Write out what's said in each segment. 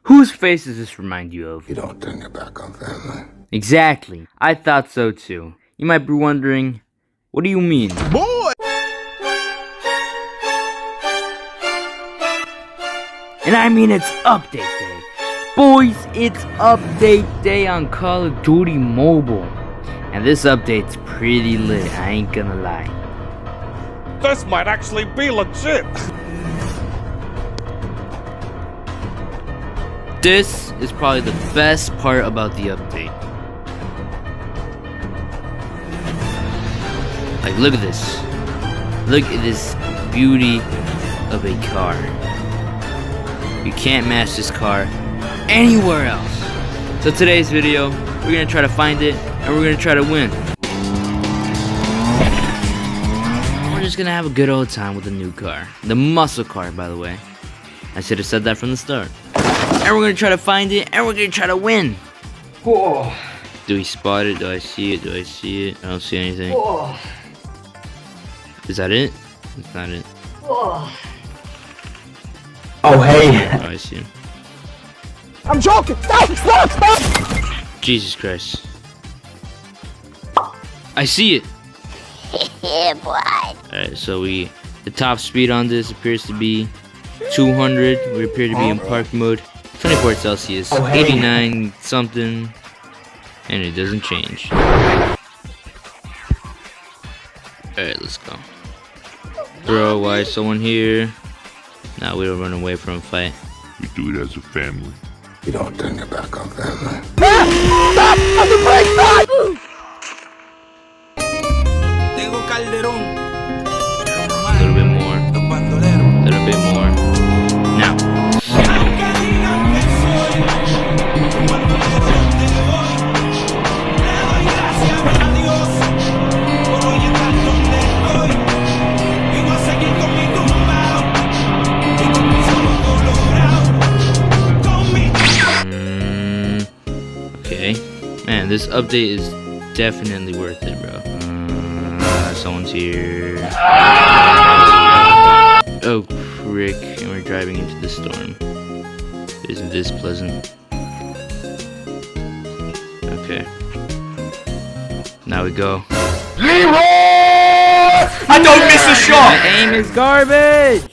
Whose face does this remind you of? You don't turn your back on family. Exactly. I thought so too. You might be wondering, what do you mean? Boy! And I mean it's update day. Boys, it's update day on Call of Duty Mobile. And this update's pretty lit, I ain't gonna lie. This might actually be legit. This is probably the best part about the update. Like, look at this. Look at this beauty of a car. You can't match this car anywhere else. So today's video, we're gonna try to find it and we're gonna try to win. We're just gonna have a good old time with the new car. The muscle car, by the way. I should have said that from the start. And we're gonna try to find it and we're gonna try to win. Whoa. Do we spot it? Do I see it? Do I see it? I don't see anything. Whoa. Is that it? That's not it. Whoa. Oh, hey. Oh, I see him. I'm joking. Stop. Jesus Christ. I see it. Yeah, boy. Alright, so the top speed on this appears to be 200. We appear to be in park mode. 24 Celsius. Oh, hey. 89 something. And it doesn't change. Alright, let's go. Throw, why is someone here? Nah, we don't run away from a fight. We do it as a family. You don't turn your back on family. Stop! On the brake side! A little bit more. A little bit more. Now. Okay. Man, this update is definitely worth it, bro. Someone's here. Oh, frick. And we're driving into the storm. Isn't this pleasant? Okay. Now we go. Leroy! I don't miss a shot! My aim is garbage!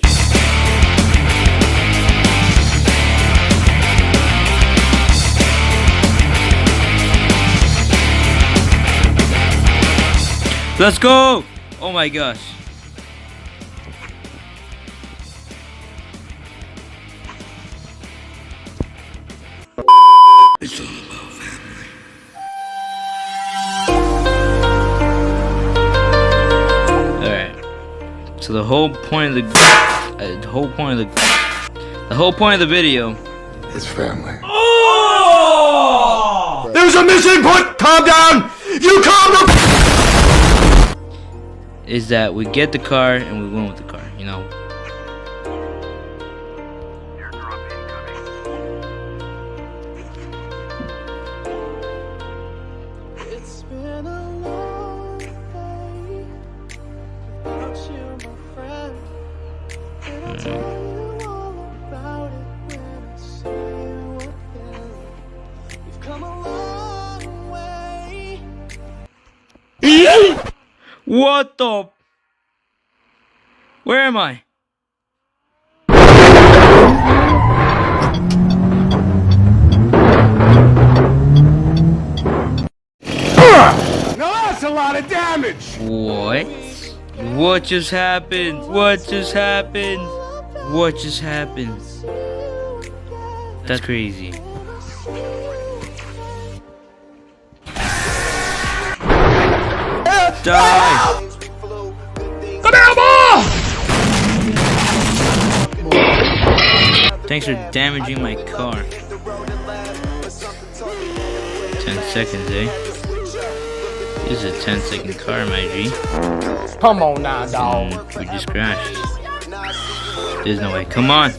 Let's go! Oh my gosh. It's all about family. Alright. So the whole point of the whole point of the video It's family. There's a missing point! Calm down! You calm the is that we get the car and we win with the car, you know. It's been a long day without you, my friend. And I'll tell you all about it when I see you again. We've come a long way. What the? Where am I? Now that's a lot of damage! What? What just happened? What just happened? What just happened? That's crazy. Die! Thanks for damaging my car. 10 seconds, eh? This is a 10-second car, my G. Come on now, dog. And we just crashed. There's no way. Come on!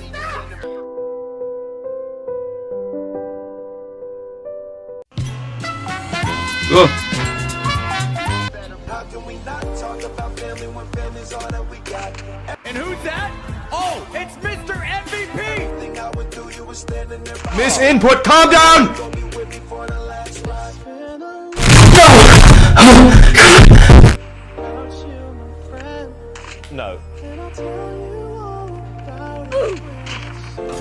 Go! And who's that? Oh, it's Mr. MVP! Miss input, calm down! No.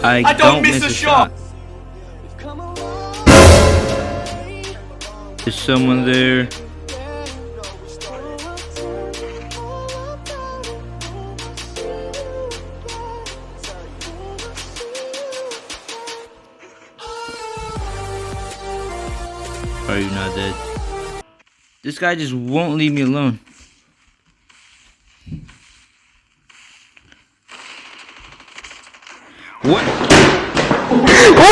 I don't miss a shot. There's someone there. Are you not dead? This guy just won't leave me alone.